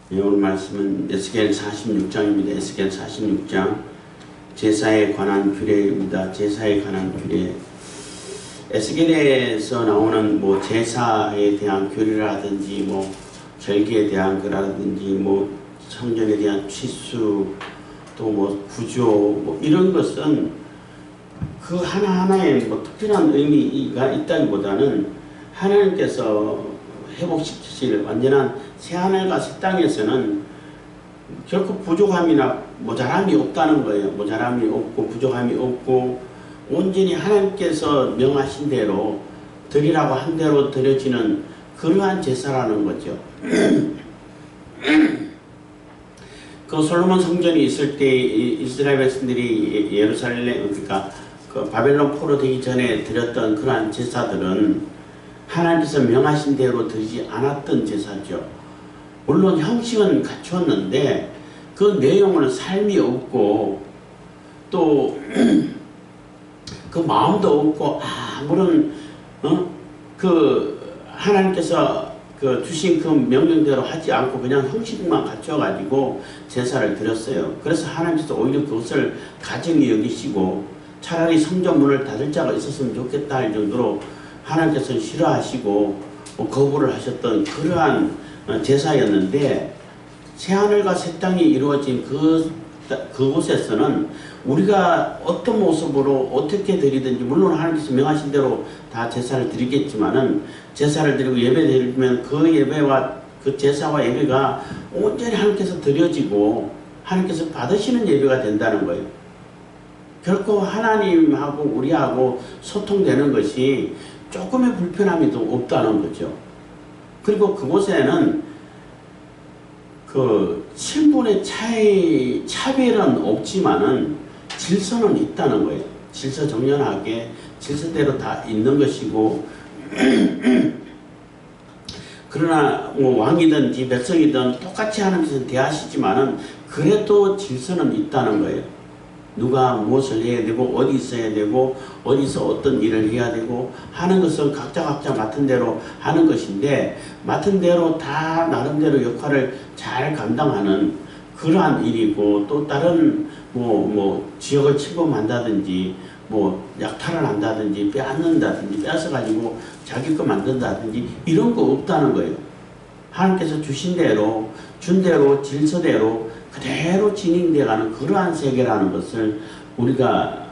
오늘 말씀은 에스겔 46장입니다. 에스겔 46장 제사에 관한 규례입니다. 제사에 관한 규례. 에스겔에서 나오는 뭐 제사에 대한 규례라든지 뭐 절기에 대한 거라든지 뭐 성전에 대한 취수 또 뭐 구조 뭐 이런 것은 그 하나하나에 뭐 특별한 의미가 있다기보다는 하나님께서 회복시키실 완전한 새하늘과 새 땅에서는 결코 부족함이나 모자람이 없다는 거예요. 모자람이 없고 부족함이 없고 온전히 하나님께서 명하신 대로 드리라고 한 대로 드려지는 그러한 제사라는 거죠. 그 솔로몬 성전이 있을 때 이스라엘 백성들이 예루살렘 그러니까 그 바벨론 포로 되기 전에 드렸던 그러한 제사들은 하나님께서 명하신 대로 드리지 않았던 제사죠. 물론 형식은 갖추었는데 그 내용은 삶이 없고 또 그 마음도 없고 아무런 그 하나님께서 그 주신 그 명령대로 하지 않고 그냥 형식만 갖춰가지고 제사를 드렸어요. 그래서 하나님께서 오히려 그것을 가증히 여기시고 차라리 성전 문을 닫을 자가 있었으면 좋겠다 할 정도로 하나님께서는 싫어하시고 거부를 하셨던 그러한 제사였는데 새하늘과 새 땅이 이루어진 그곳에서는 우리가 어떤 모습으로 어떻게 드리든지 물론 하나님께서 명하신 대로 다 제사를 드리겠지만은 제사를 드리고 예배 드리면 그 예배와 그 제사와 예배가 온전히 하나님께서 드려지고 하나님께서 받으시는 예배가 된다는 거예요. 결코 하나님하고 우리하고 소통되는 것이 조금의 불편함이 더 없다는 거죠. 그리고 그곳에는 그 신분의 차별은 없지만은 질서는 있다는 거예요. 질서 정연하게 질서대로 다 있는 것이고 그러나 뭐 왕이든지 백성이든 똑같이 하나님께서 대하시지만은 그래도 질서는 있다는 거예요. 누가 무엇을 해야 되고 어디 있어야 되고 어디서 어떤 일을 해야 되고 하는 것은 각자 맡은 대로 하는 것인데 맡은 대로 다 나름대로 역할을 잘 감당하는 그러한 일이고 또 다른 뭐 지역을 침범한다든지 뭐 약탈을 한다든지 빼앗는다든지 뺏어가지고 자기 거 만든다든지 이런 거 없다는 거예요. 하나님께서 주신 대로 준 대로 질서대로 그대로 진행되어가는 그러한 세계라는 것을 우리가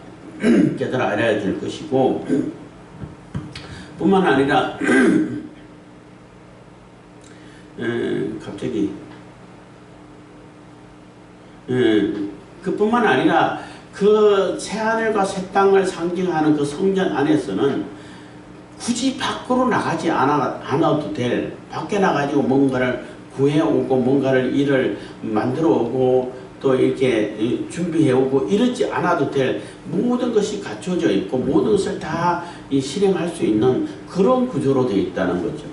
깨달아 알아야 될 것이고 뿐만 아니라 갑자기 그뿐만 아니라 그 새하늘과 새 땅을 상징하는 그 성전 안에서는 굳이 밖으로 나가지 않아도 될 밖에 나가지고 뭔가를 구해오고 뭔가를 일을 만들어오고 또 이렇게 준비해오고 이러지 않아도 될 모든 것이 갖춰져 있고 모든 것을 다 실행할 수 있는 그런 구조로 되어 있다는 거죠.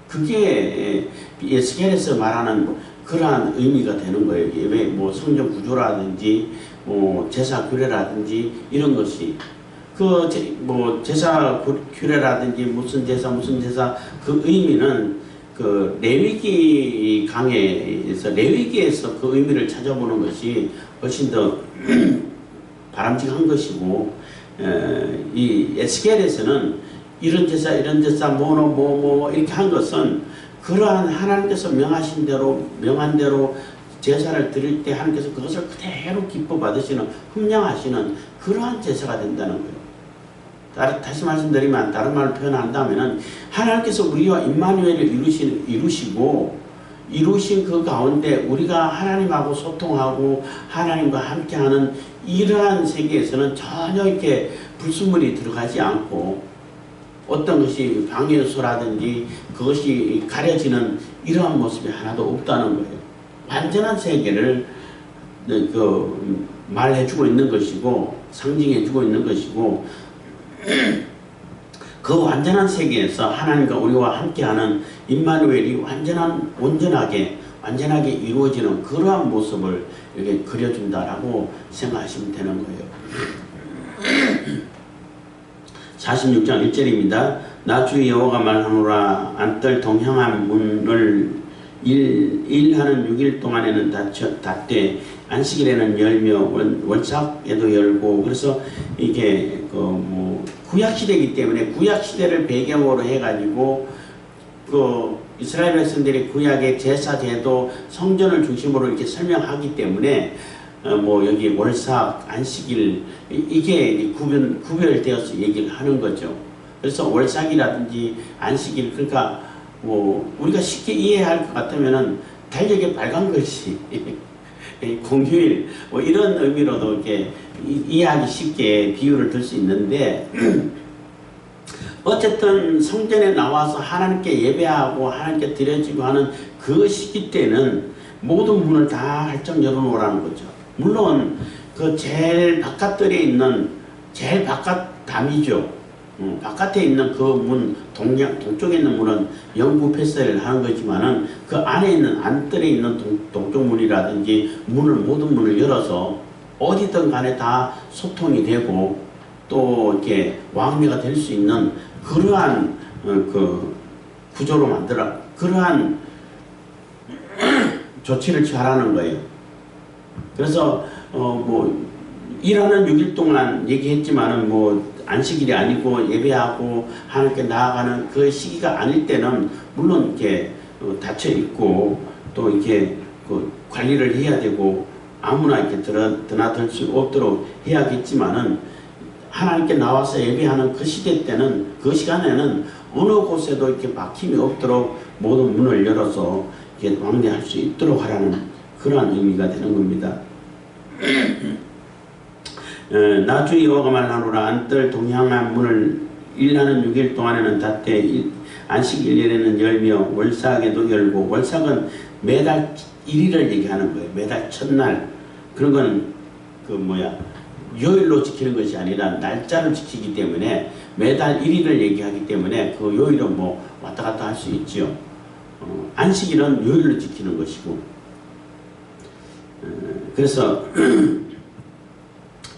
그게 에스겔에서 말하는 그러한 의미가 되는 거예요. 왜 뭐 성전 구조라든지 뭐 제사 규례라든지 이런 것이 뭐 제사 규례라든지 무슨 제사 그 의미는 그 레위기 강해에서 레위기에서 그 의미를 찾아보는 것이 훨씬 더 바람직한 것이고 이 에스겔에서는 이런 제사 뭐 이렇게 한 것은 그러한 하나님께서 명하신 대로 명한 대로 제사를 드릴 때 하나님께서 그것을 그대로 기뻐 받으시는 흠양하시는 그러한 제사가 된다는 거예요. 다시 말씀드리면 다른 말을 표현한다면은 하나님께서 우리와 임마누엘을 이루시고 이루신 그 가운데 우리가 하나님하고 소통하고 하나님과 함께하는 이러한 세계에서는 전혀 이렇게 불순물이 들어가지 않고 어떤 것이 방해요소라든지 그것이 가려지는 이러한 모습이 하나도 없다는 거예요. 완전한 세계를 말해주고 있는 것이고 상징해주고 있는 것이고 그 완전한 세계에서 하나님과 우리와 함께하는 임마누엘이 온전하게 이루어지는 그러한 모습을 이렇게 그려준다라고 생각하시면 되는 거예요. 46장 1절입니다. 나 주 여호와가 말하노라 안뜰 동향한 문을 일하는 6일 동안에는 닫되 안식일에는 열며 월삭에도 열고. 그래서 이게 그 뭐 구약 시대이기 때문에 구약 시대를 배경으로 해가지고 그 이스라엘 백성들이 구약의 제사 제도 성전을 중심으로 이렇게 설명하기 때문에 뭐 여기 월삭 안식일 이게 구별되어서 얘기를 하는 거죠. 그래서 월삭이라든지 안식일, 그러니까 뭐 우리가 쉽게 이해할 것 같으면은 달력에 빨간 글씨 공휴일 뭐 이런 의미로도 이렇게 이해하기 쉽게 비유를 들 수 있는데 어쨌든 성전에 나와서 하나님께 예배하고 하나님께 드려지고 하는 그 시기 때는 모든 문을 다 활짝 열어놓으라는 거죠. 물론 그 제일 바깥들에 있는 제일 바깥 담이죠. 바깥에 있는 그 문, 동쪽에 있는 문은 영구 폐쇄를 하는 거지만은 그 안에 있는 안뜰에 있는 동쪽 문이라든지 모든 문을 열어서 어디든 간에 다 소통이 되고 또 이렇게 왕래가 될 수 있는 그러한 그 구조로 그러한 조치를 취하라는 거예요. 그래서 뭐 일하는 6일 동안 얘기했지만은 뭐 안식일이 아니고 예배하고 하나님께 나아가는 그 시기가 아닐 때는 물론 이렇게 닫혀 있고 또 이렇게 그 관리를 해야 되고 아무나 이렇게 드나들 수 없도록 해야겠지만은 하나님께 나와서 예배하는 그 시대 때는 그 시간에는 어느 곳에도 이렇게 막힘이 없도록 모든 문을 열어서 이렇게 왕래할 수 있도록 하라는 그러한 의미가 되는 겁니다. 나 주 여호와가 말하노라. 안뜰 동향한 문을 일하는 6일 동안에는 닫되 안식일에는 열며 월삭에도 열고. 월삭은 매달 1일을 얘기하는 거예요. 매달 첫날. 그런 거는 그 요일로 지키는 것이 아니라 날짜를 지키기 때문에 매달 1일을 얘기하기 때문에 그 요일은 뭐 왔다 갔다 할 수 있죠. 안식일은 요일로 지키는 것이고. 그래서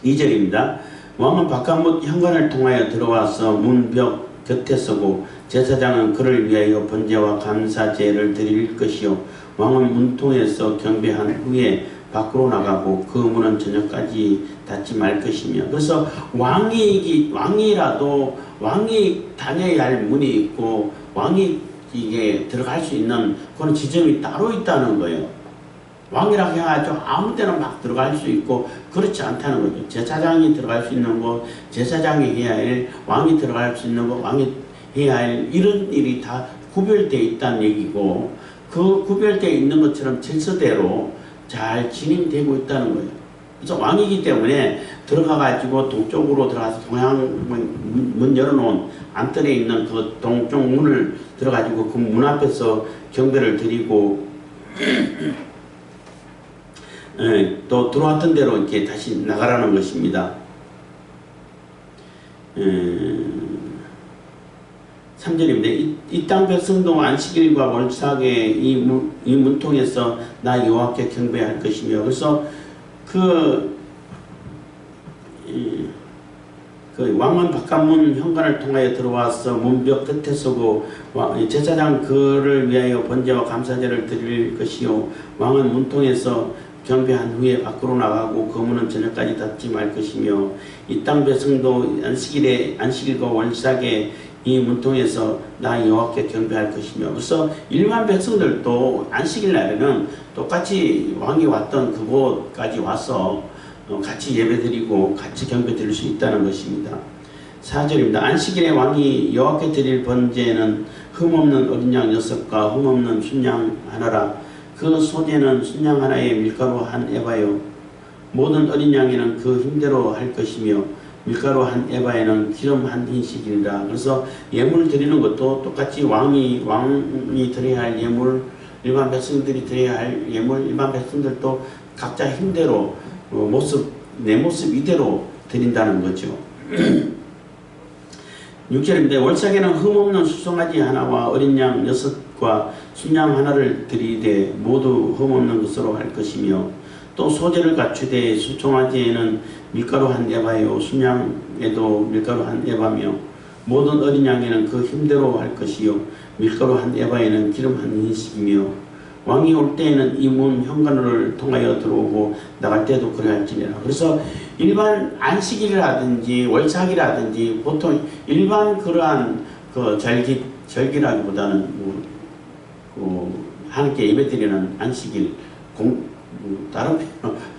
2절입니다. 왕은 바깥문 현관을 통하여 들어와서 문벽 곁에 서고 제사장은 그를 위하여 번제와 감사제를 드릴 것이요 왕은 문통에서 경배한 후에 밖으로 나가고 그 문은 저녁까지 닫지 말 것이며. 그래서 왕이라도 왕이 다녀야 할 문이 있고 왕이 이게 들어갈 수 있는 그런 지점이 따로 있다는 거예요. 왕이라고 해가지고 아무 때나 막 들어갈 수 있고 그렇지 않다는 거죠. 제사장이 들어갈 수 있는 거 제사장이 해야 할, 왕이 들어갈 수 있는 거 왕이 해야 할, 이런 일이 다 구별되어 있다는 얘기고 그 구별되어 있는 것처럼 질서대로 잘 진행되고 있다는 거예요. 그래서 왕이기 때문에 들어가가지고 동쪽으로 들어가서 동양 문 열어놓은 안뜰에 있는 그 동쪽 문을 들어가지고 그 문 앞에서 경배를 드리고 또 들어왔던 대로 이렇게 다시 나가라는 것입니다. 3절입니다. 이 땅 백성도 안식일과 월삭에 이 문통에서 나 여호와께 경배할 것이며. 그래서 그 왕은 바깥문 현관을 통하여 들어와서 문벽 끝에 서고 제사장 그를 위하여 번제와 감사제를 드릴 것이요 왕은 문통에서 경배한 후에 밖으로 나가고 그 문은 저녁까지 닫지 말 것이며. 이 땅 백성도 안식일과 월삭에 이 문통에서 나 여호와께 경배할 것이며. 그래서 일반 백성들도 안식일 날에는 똑같이 왕이 왔던 그곳까지 와서 같이 예배드리고 같이 경배드릴 수 있다는 것입니다. 4절입니다. 안식일에 왕이 여호와께 드릴 번제는 흠없는 어린 양 6과 흠없는 순양 하나라. 그 소재는 순양 하나에 밀가루 한 에바요 모든 어린 양에는 그 힘대로 할 것이며 밀가루 한 에바에는 기름 한 흰씩이니라. 그래서 예물 드리는 것도 똑같이 왕이 드려야 할 예물, 일반 백성들이 드려야 할 예물, 일반 백성들도 각자 힘대로 내 모습 이대로 드린다는 거죠. 6절인데 월삭에는 흠없는 수송아지 하나와 어린 양 6과 순양 하나를 드리되 모두 흠없는 것으로 할 것이며. 또 소재를 갖추되 수송아지에는 밀가루 한 에바요 순양에도 밀가루 한 에바며 모든 어린 양에는 그 힘대로 할 것이요 밀가루 한 에바에는 기름 한 흰씩이며 왕이 올 때에는 이 문 현관을 통하여 들어오고 나갈 때도 그래야 할지니라. 그래서 일반 안식일이라든지 월삭이라든지 보통 일반 그러한 그 절기라기보다는 하나님께 예배드리는 안식일 다른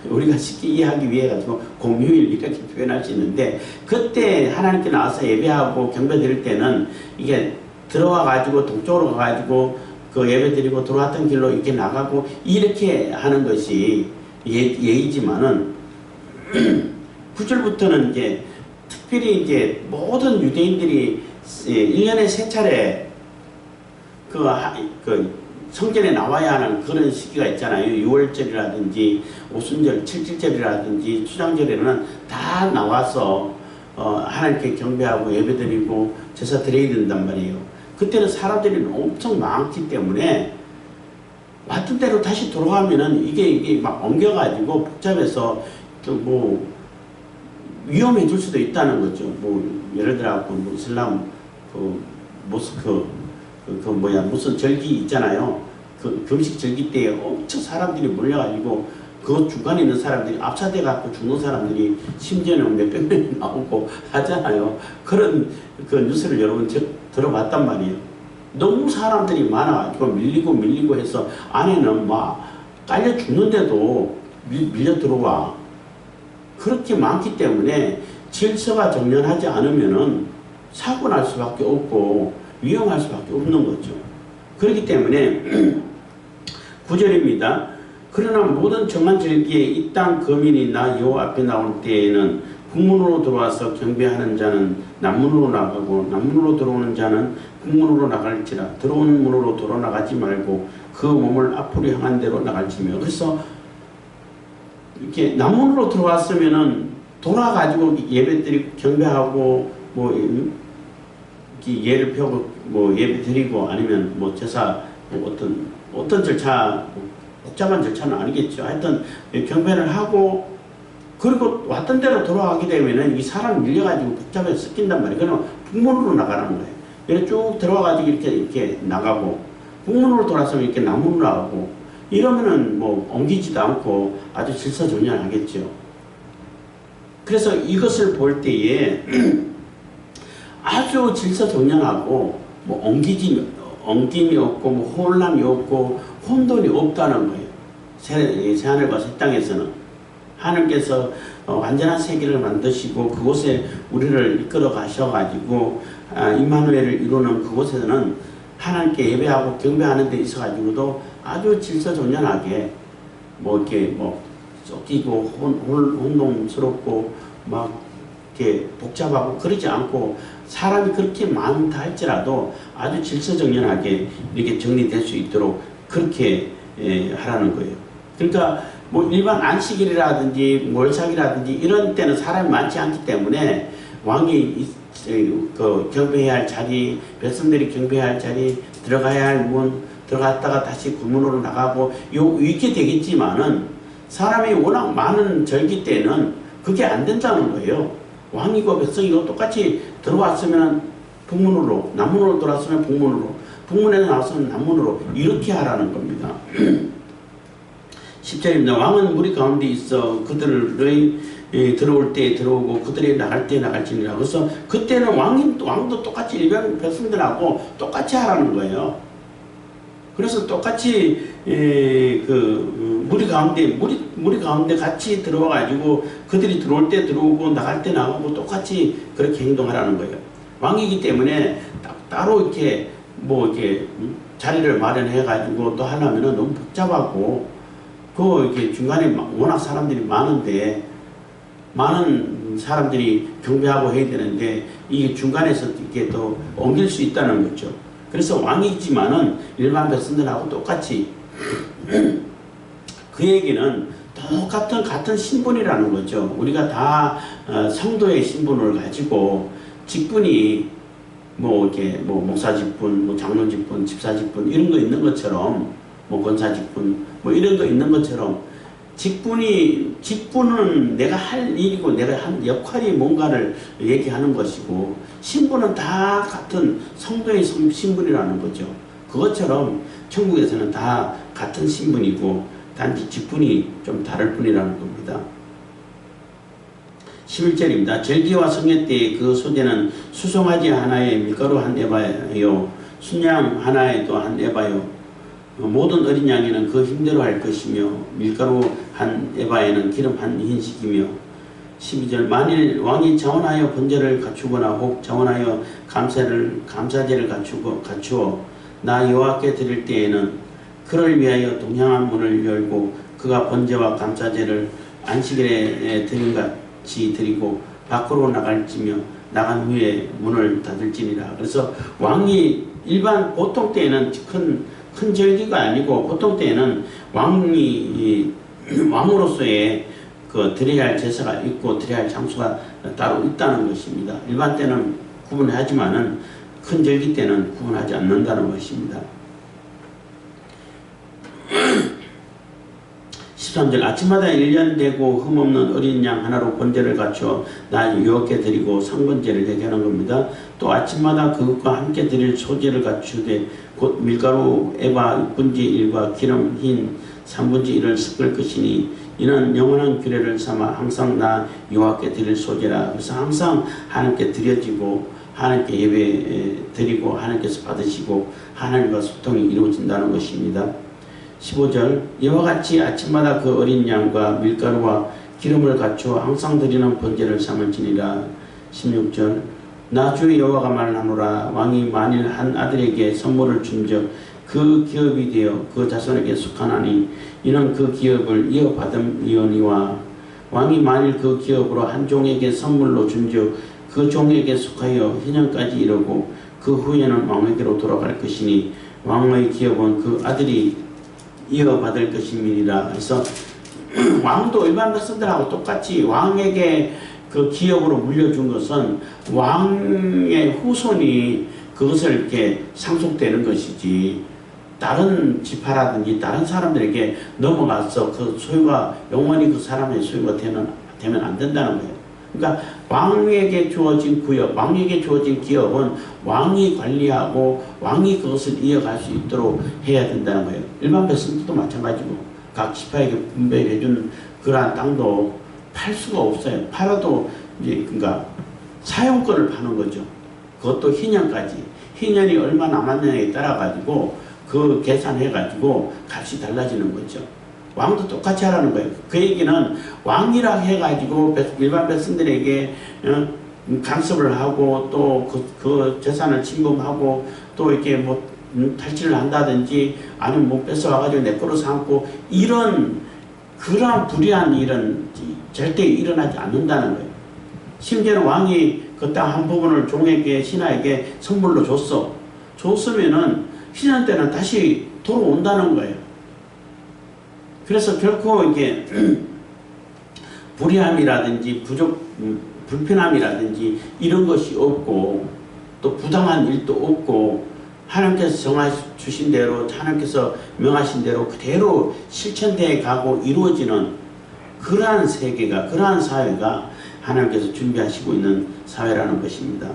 우리가 쉽게 이해하기 위해 가지고 공휴일 이렇게 표현할 수 있는데, 그때 하나님께 나와서 예배하고 경배 드릴 때는 이게 들어와 가지고 동쪽으로 가 가지고 그 예배 드리고 들어왔던 길로 이렇게 나가고 이렇게 하는 것이 예의지만은 9절부터는 이제 특별히 이제 모든 유대인들이 1년에 3차례 그 성전에 나와야 하는 그런 시기가 있잖아요. 6월절이라든지 오순절, 7.7절이라든지 추장절에는 다 나와서 하나님께 경배하고 예배드리고 제사 드려야 된단 말이에요. 그때는 사람들이 엄청 많기 때문에 왔던 대로 다시 돌아가면은 이게 막 옮겨가지고 복잡해서 뭐 위험해질 수도 있다는 거죠. 뭐 예를 들어 뭐 이슬람 모스크 무슨 절기 있잖아요. 그 금식 절기 때 엄청 사람들이 몰려가지고 그 중간에 있는 사람들이 압사돼 갖고 죽는 사람들이 심지어는 몇백 명이 나오고 하잖아요. 그런 그 뉴스를 여러분 들어봤단 말이에요. 너무 사람들이 많아가지고 밀리고 해서 안에는 막 깔려 죽는데도 밀려 들어와. 그렇게 많기 때문에 질서가 정연하지 않으면은 사고 날 수밖에 없고 위험할 수밖에 없는 거죠. 그렇기 때문에 9절입니다. 그러나 모든 정한 절기에 이 땅 거민이 나 여호와 앞에 나올 때에는 북문으로 들어와서 경배하는 자는 남문으로 나가고 남문으로 들어오는 자는 북문으로 나갈지라. 들어오는 문으로 돌아 나가지 말고 그 몸을 앞으로 향한 대로 나갈지며. 그래서 이렇게 남문으로 들어왔으면은 돌아가지고 예배드리고 경배하고 뭐 예를 펴고 뭐 예배 드리고 아니면 뭐 제사 뭐 어떤 절차 복잡한 절차는 아니겠죠. 하여튼 경배를 하고 그리고 왔던 대로 돌아가게 되면은 이 사람 밀려가지고 복잡해서 섞인단 말이에요. 그러면 북문으로 나가라는 거예요. 이렇게 쭉 들어가가지고 이렇게 나가고 북문으로 돌아서면 이렇게 남문으로 나가고 이러면은 뭐 옮기지도 않고 아주 질서정연하겠죠. 그래서 이것을 볼 때에 아주 질서정연하고 뭐 엉김이 없고 뭐 혼란이 없고 혼돈이 없다는 거예요. 새하늘과 새 땅에서는 하나님께서 완전한 세계를 만드시고 그곳에 우리를 이끌어 가셔가지고 임마누엘을 이루는 그곳에서는 하나님께 예배하고 경배하는 데 있어가지고도 아주 질서정연하게 뭐 이렇게 뭐 쫓기고 혼동스럽고 막 이렇게 복잡하고 그러지 않고 사람이 그렇게 많다 할지라도 아주 질서정연하게 이렇게 정리될 수 있도록 그렇게 하라는 거예요. 그러니까 뭐 일반 안식일이라든지 월삭이라든지 이런 때는 사람이 많지 않기 때문에 왕이 그 경배해야 할 자리, 백성들이 경배해야 할 자리, 들어가야 할 문, 들어갔다가 다시 구문으로 나가고 이렇게 되겠지만은 사람이 워낙 많은 절기 때는 그게 안 된다는 거예요. 왕이고 백성이고 똑같이 들어왔으면 북문으로, 남문으로 들어왔으면 북문으로, 북문에서 나왔으면 남문으로 이렇게 하라는 겁니다. 10절입니다. 왕은 무리 가운데 있어 그들의 들어올 때 들어오고 그들이 나갈 때 나갈지니라. 그래서 그때는 왕도 똑같이 일반 백성들하고 똑같이 하라는 거예요. 그래서 똑같이 무리 가운데 같이 들어와 가지고 그들이 들어올 때 들어오고 나갈 때 나가고 똑같이 그렇게 행동하라는 거예요. 왕이기 때문에 따로 이렇게 뭐 이렇게 자리를 마련해 가지고 또 하려면은 너무 복잡하고 이렇게 중간에 워낙 사람들이 많은데 많은 사람들이 경배하고 해야 되는데 이게 중간에서 이렇게 또 옮길 수 있다는 거죠. 그래서 왕이지만은 일반 백성들하고 똑같이 그 얘기는 같은 신분이라는 거죠. 우리가 다 성도의 신분을 가지고 직분이 뭐 이렇게 뭐 목사 직분, 뭐 장로 직분, 집사 직분 이런 거 있는 것처럼 뭐 권사 직분 뭐 이런 거 있는 것처럼 직분은 내가 할 일이고 내가 한 역할이 뭔가를 얘기하는 것이고 신분은 다 같은 성도의 신분이라는 거죠. 그것처럼 천국에서는 다 같은 신분이고 단지 직분이 좀 다를 뿐이라는 겁니다. 11절입니다. 절기와 성회 때의 그 소재는 수송아지 하나에 밀가루 한 에바요 순양 하나에도 한 에바요 모든 어린 양에는 그 힘대로 할 것이며 밀가루 한 에바에는 기름 한 흰식이며 12절 만일 왕이 자원하여 번제를 갖추거나 혹 자원하여 감사제를 갖추어 나 여호와께 드릴 때에는 그를 위하여 동향한 문을 열고 그가 번제와 감사제를 안식일에 드린 같이 드리고 밖으로 나갈지며 나간 후에 문을 닫을지니라. 그래서 왕이 일반 보통 때에는 큰 절기가 아니고 보통 때에는 왕으로서의 그 드려야 할 제사가 있고 드려야 할 장소가 따로 있다는 것입니다. 일반 때는 구분하지만은 큰 절기 때는 구분하지 않는다는 것입니다. 13절 아침마다 1년 되고 흠없는 어린 양 하나로 번제를 갖추어 나 여호와께 드리고 상번제를 얘기하는 겁니다. 또 아침마다 그것과 함께 드릴 소제를 갖추되 곧 밀가루 에바 6분지 1과 기름 흰 3분지 1을 섞을 것이니 이는 영원한 규례를 삼아 항상 나 여호와께 드릴 소제라. 그래서 항상 하나님께 드려지고 하나님께 예배 드리고 하나님께서 받으시고 하나님과 소통이 이루어진다는 것입니다. 15절 이와 같이 아침마다 그 어린 양과 밀가루와 기름을 갖추어 항상 드리는 번제를 삼을지니라. 16절 나 주 여호와가 말하노라. 왕이 만일 한 아들에게 선물을 준즉 그 기업이 되어 그 자손에게 속하나니 이는 그 기업을 이어받음이오니와 왕이 만일 그 기업으로 한 종에게 선물로 준즉 그 종에게 속하여 희년까지 이르고 그 후에는 왕에게로 돌아갈 것이니 왕의 기업은 그 아들이 이어받을 것임이니라. 그래서 왕도 일반 백성들하고 똑같이 왕에게 그 기업으로 물려준 것은 왕의 후손이 그것을 이렇게 상속되는 것이지 다른 지파라든지 다른 사람들에게 넘어가서 그 소유가 영원히 그 사람의 소유가 되면 안 된다는 거예요. 그러니까 왕에게 주어진 구역, 왕에게 주어진 기업은 왕이 관리하고 왕이 그것을 이어갈 수 있도록 해야 된다는 거예요. 일반 백성들도 마찬가지고 각 지파에게 분배해 준 그러한 땅도 팔 수가 없어요. 팔아도 이제 그러니까 사용권을 파는 거죠. 그것도 희년까지. 희년이 얼마 남았느냐에 따라 가지고 그 계산해 가지고 값이 달라지는 거죠. 왕도 똑같이 하라는 거예요. 그 얘기는 왕이라 해가지고 일반 백성들에게 간섭을 하고 또 그 재산을 침범하고 또 이렇게 뭐 탈취를 한다든지 아니면 뭐 뺏어와가지고 내 거로 삼고 그러한 불의한 일은 절대 일어나지 않는다는 거예요. 심지어는 왕이 그 땅 한 부분을 종에게 신하에게 선물로 줬으면은 신한 때는 다시 돌아온다는 거예요. 그래서 결코 이게 불의함이라든지 불편함이라든지 이런 것이 없고 또 부당한 일도 없고 하나님께서 정하신 대로 하나님께서 명하신 대로 그대로 실천되어 가고 이루어지는 그러한 세계가 그러한 사회가 하나님께서 준비하시고 있는 사회라는 것입니다.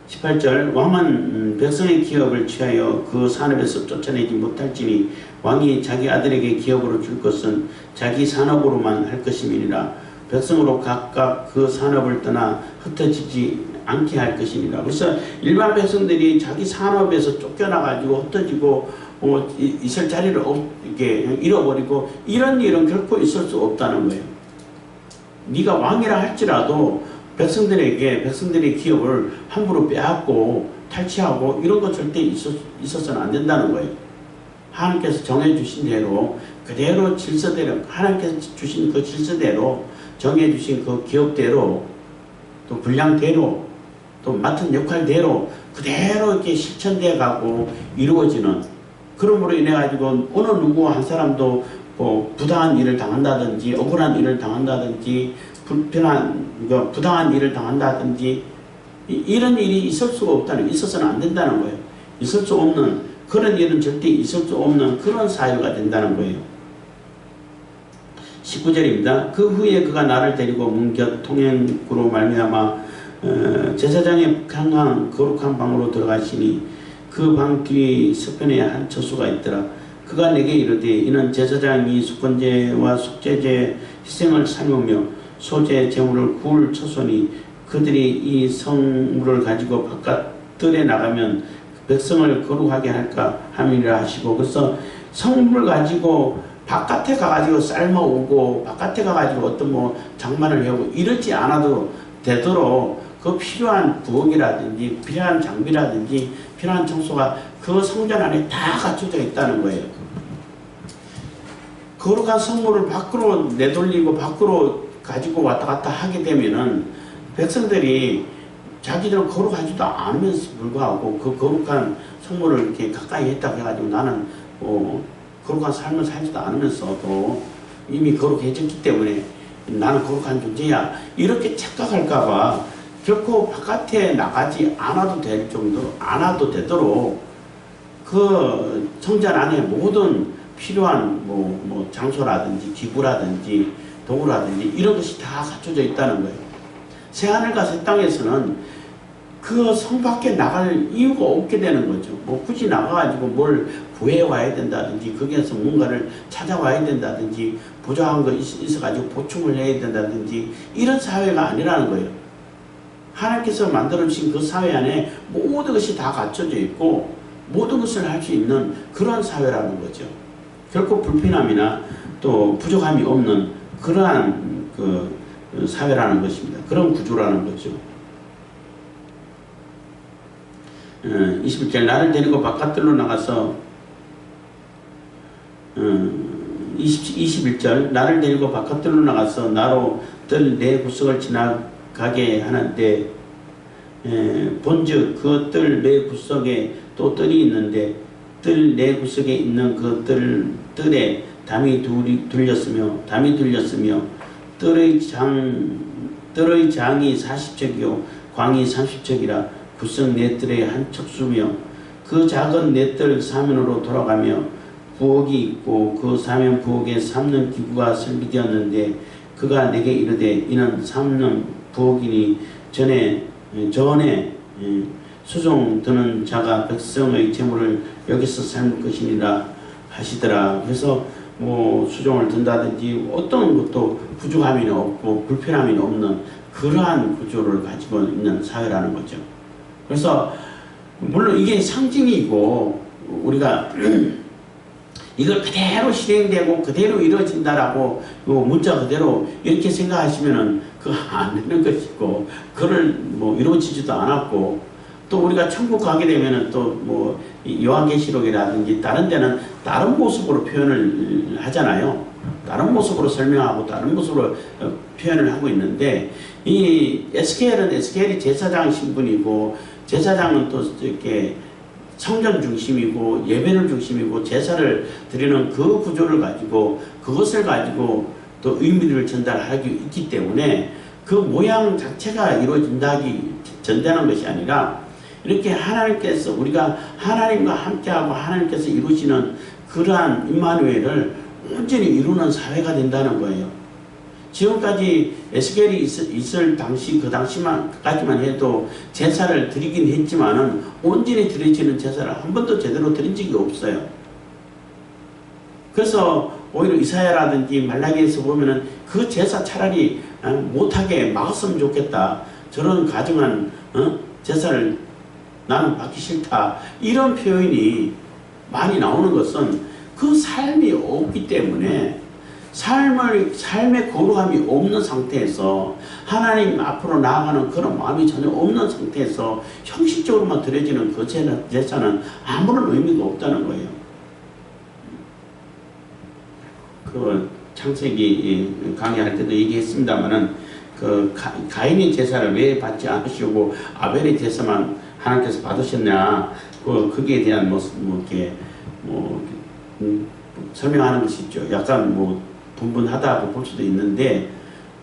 18절 왕은 백성의 기업을 취하여 그 산업에서 쫓아내지 못할지니 왕이 자기 아들에게 기업으로 줄 것은 자기 산업으로만 할 것임이니라. 백성으로 각각 그 산업을 떠나 흩어지지 않게 할 것이니라. 그래서 일반 백성들이 자기 산업에서 쫓겨나가지고 흩어지고 있을 자리를 이렇게 잃어버리고 이런 일은 결코 있을 수 없다는 거예요. 네가 왕이라 할지라도 백성들의 기업을 함부로 빼앗고 탈취하고 이런 거 절대 있어서는 안 된다는 거예요. 하나님께서 정해주신 대로 그대로 질서대로 하나님께서 주신 그 질서대로 정해주신 그 기업대로 또 분량대로 또 맡은 역할대로 그대로 이렇게 실천되어 가고 이루어지는 그러므로 인해 가지고 어느 누구 한 사람도 뭐 부당한 일을 당한다든지 억울한 일을 당한다든지 부당한 일을 당한다든지 이런 일이 있어서는 안 된다는 거예요. 있을 수 없는 그런 일은 절대 있을 수 없는 그런 사회가 된다는 거예요. 19절입니다. 그 후에 그가 나를 데리고 문곁 통행구로 말미암아 제사장의 향한 거룩한 방으로 들어가시니 그 방 뒤 서편에 한 처소가 있더라. 그가 내게 이르되 이는 제사장이 속건제와 속죄제 희생을 사모며 소재 제물을 구울 처소니 그들이 이 성물을 가지고 바깥들에 나가면 백성을 거룩하게 할까 함이라 하시고, 그래서 성물을 가지고 바깥에 가가지고 삶아오고 바깥에 가가지고 어떤 뭐 장만을 해오고 이러지 않아도 되도록 그 필요한 부엌이라든지 필요한 장비라든지 필요한 청소가 그 성전 안에 다 갖춰져 있다는 거예요. 거룩한 성물을 밖으로 내돌리고 밖으로 가지고 왔다 갔다 하게 되면은 백성들이 자기들은 거룩하지도 않으면서 불구하고 그 거룩한 성물을 이렇게 가까이 했다고 해가지고 나는 거룩한 삶을 살지도 않으면서도 이미 거룩해졌기 때문에 나는 거룩한 존재야 이렇게 착각할까봐 결코 바깥에 나가지 않아도 될 정도로 않아도 되도록 그 성전 안에 모든 필요한 뭐 장소라든지 기구라든지 도구라든지 이런 것이 다 갖춰져 있다는 거예요. 새하늘과 새 땅에서는 그 성 밖에 나갈 이유가 없게 되는 거죠. 뭐 굳이 나가가지고 뭘 구해와야 된다든지 거기에서 뭔가를 찾아와야 된다든지 부족한 거 있어가지고 보충을 해야 된다든지 이런 사회가 아니라는 거예요. 하나님께서 만들어주신 그 사회 안에 모든 것이 다 갖춰져 있고 모든 것을 할 수 있는 그런 사회라는 거죠. 결코 불편함이나 또 부족함이 없는 그러한 그 사회라는 것입니다. 그런 구조라는 거죠. 21절 나를 데리고 바깥들로 나가서 21절 나를 데리고 바깥들로 나가서 나로 뜰 네 구석을 지나가게 하는데 본즉 그 뜰 네 구석에 또 뜰이 있는데 뜰 네 구석에 있는 그 뜰에 담이 둘렸으며 뜰의 장이 40척이요 광이 30척이라 구석 네 뜰의 한 척수며 그 작은 네 뜰 사면으로 돌아가며 부엌이 있고 그 사면 부엌에 삶는 기구가 설비되었는데 그가 내게 이르되 이는 삶는 부엌이니 전에 수종 드는 자가 백성의 재물을 여기서 삶을 것이니라 하시더라. 그래서 뭐 수종을 든다든지 어떤 것도 부족함이 없고 불편함이 없는 그러한 구조를 가지고 있는 사회라는 거죠. 그래서 물론 이게 상징이고 우리가 이걸 그대로 실행되고 그대로 이루어진다라고 문자 그대로 이렇게 생각하시면은 그거 안 되는 것이고 그걸 뭐 이루어지지도 않았고 또 우리가 천국 가게 되면은 또 뭐 요한계시록이라든지 다른 데는 다른 모습으로 표현을 하잖아요. 다른 모습으로 설명하고 다른 모습으로 표현을 하고 있는데 이 에스겔이 제사장 신분이고 제사장은 또 이렇게 성전 중심이고 예배를 중심이고 제사를 드리는 그 구조를 가지고 그것을 가지고 또 의미를 전달하기 있기 때문에 그 모양 자체가 전되는 것이 아니라 이렇게 하나님께서 우리가 하나님과 함께하고 하나님께서 이루시는 그러한 임마누엘을 온전히 이루는 사회가 된다는 거예요. 지금까지 에스겔이 있을 당시 그 당시까지만 해도 제사를 드리긴 했지만은 온전히 드려지는 제사를 한 번도 제대로 드린 적이 없어요. 그래서 오히려 이사야라든지 말라기에서 보면은 그 제사 차라리 못하게 막았으면 좋겠다. 저런 가정한 제사를 나는 받기 싫다. 이런 표현이 많이 나오는 것은 그 삶이 없기 때문에 삶의 거룩함이 없는 상태에서 하나님 앞으로 나아가는 그런 마음이 전혀 없는 상태에서 형식적으로만 드려지는 그 제사는 아무런 의미가 없다는 거예요. 그 창세기 강의할 때도 얘기했습니다만은 그 가인의 제사를 왜 받지 않으시고 아벨의 제사만 하나님께서 받으셨냐 거기에 대한 설명하는 것이 있죠. 약간 분분하다고 볼 수도 있는데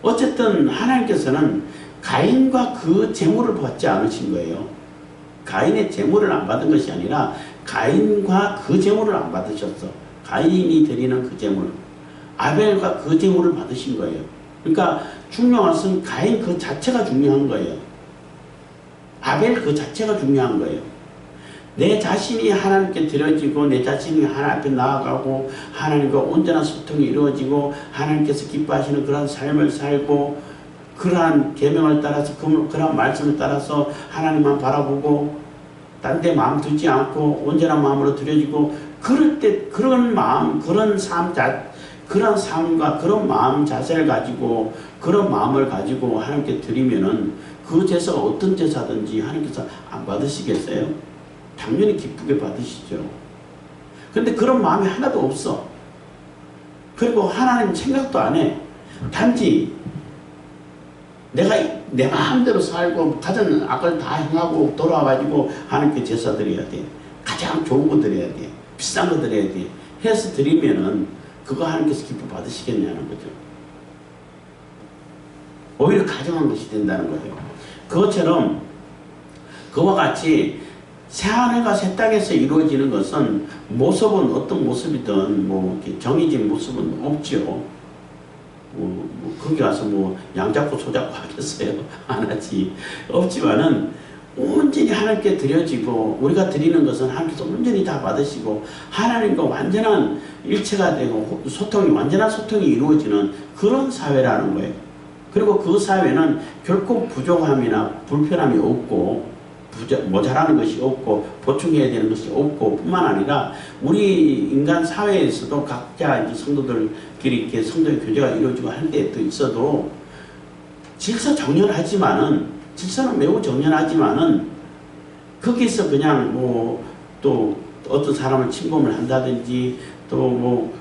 어쨌든 하나님께서는 가인과 그 제물을 받지 않으신 거예요. 가인의 제물을 안 받은 것이 아니라 가인과 그 제물을 안 받으셨어. 가인이 드리는 그 제물, 아벨과 그 제물을 받으신 거예요. 그러니까 중요한 것은 가인 그 자체가 중요한 거예요. 아벨 그 자체가 중요한 거예요. 내 자신이 하나님께 드려지고 내 자신이 하나님 앞에 나아가고 하나님과 온전한 소통이 이루어지고 하나님께서 기뻐하시는 그런 삶을 살고 그러한 계명을 따라서 그러한 말씀을 따라서 하나님만 바라보고 딴 데 마음 두지 않고 온전한 마음으로 드려지고 그럴 때 그런 마음 그런 그런 삶과 그런 마음 자세를 가지고 그런 마음을 가지고 하나님께 드리면은 그 제사가 어떤 제사든지 하나님께서 안 받으시겠어요? 당연히 기쁘게 받으시죠. 그런데 그런 마음이 하나도 없어. 그리고 하나님 생각도 안 해. 단지 내가 내 마음대로 살고 가진 악을 다 행하고 돌아와가지고 하나님께 제사 드려야 돼. 가장 좋은 거 드려야 돼. 비싼 거 드려야 돼. 해서 드리면은 그거 하나님께서 기뻐 받으시겠냐는 거죠. 오히려 가정한 것이 된다는 거예요. 그것처럼 그와 같이 새하늘과 새 땅에서 이루어지는 것은 모습은 어떤 모습이든 뭐 정해진 모습은 없죠. 거기 가서 양 잡고 소 잡고 하겠어요? 안 하지. 없지만은 온전히 하나님께 드려지고 우리가 드리는 것은 하나님께서 온전히 다 받으시고 하나님과 완전한 일체가 되고 완전한 소통이 이루어지는 그런 사회라는 거예요. 그리고 그 사회는 결코 부족함이나 불편함이 없고 모자라는 것이 없고 보충해야 되는 것이 없고 뿐만 아니라 우리 인간 사회에서도 각자 이제 성도들끼리 이렇게 성도의 교제가 이루어지고 할 때도 있어도 질서는 매우 정연하지만은 거기서 그냥 또 어떤 사람을 침범을 한다든지 또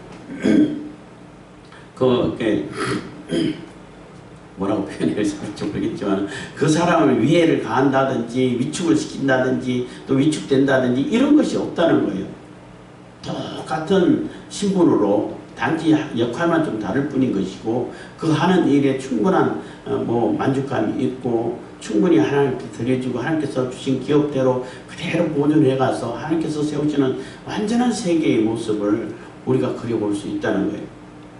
뭐라고 표현해야 될지 모르겠지만 그 사람을 위해를 가한다든지 위축을 시킨다든지 또 위축된다든지 이런 것이 없다는 거예요. 똑같은 신분으로 단지 역할만 좀 다를 뿐인 것이고 그 하는 일에 충분한 만족감이 있고 충분히 하나님께 드려지고 하나님께서 주신 기업대로 그대로 보존해 가서 하나님께서 세우시는 완전한 세계의 모습을 우리가 그려볼 수 있다는 거예요.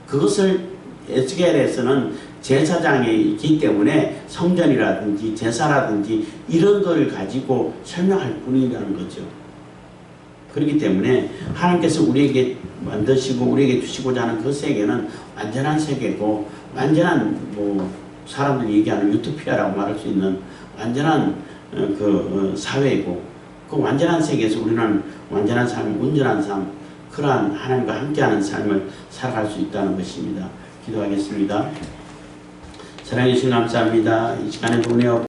그것을 에스겔에서는 제사장이 있기 때문에 성전이라든지 제사라든지 이런 걸 가지고 설명할 뿐이라는 거죠. 그렇기 때문에 하나님께서 우리에게 만드시고 우리에게 주시고자 하는 그 세계는 완전한 세계고 완전한 사람들이 얘기하는 유토피아라고 말할 수 있는 완전한 사회이고 그 완전한 세계에서 우리는 완전한 삶, 온전한 삶, 그러한 하나님과 함께하는 삶을 살아갈 수 있다는 것입니다. 기도하겠습니다. 사랑해 주신 감사합니다. 이 시간에 은혜와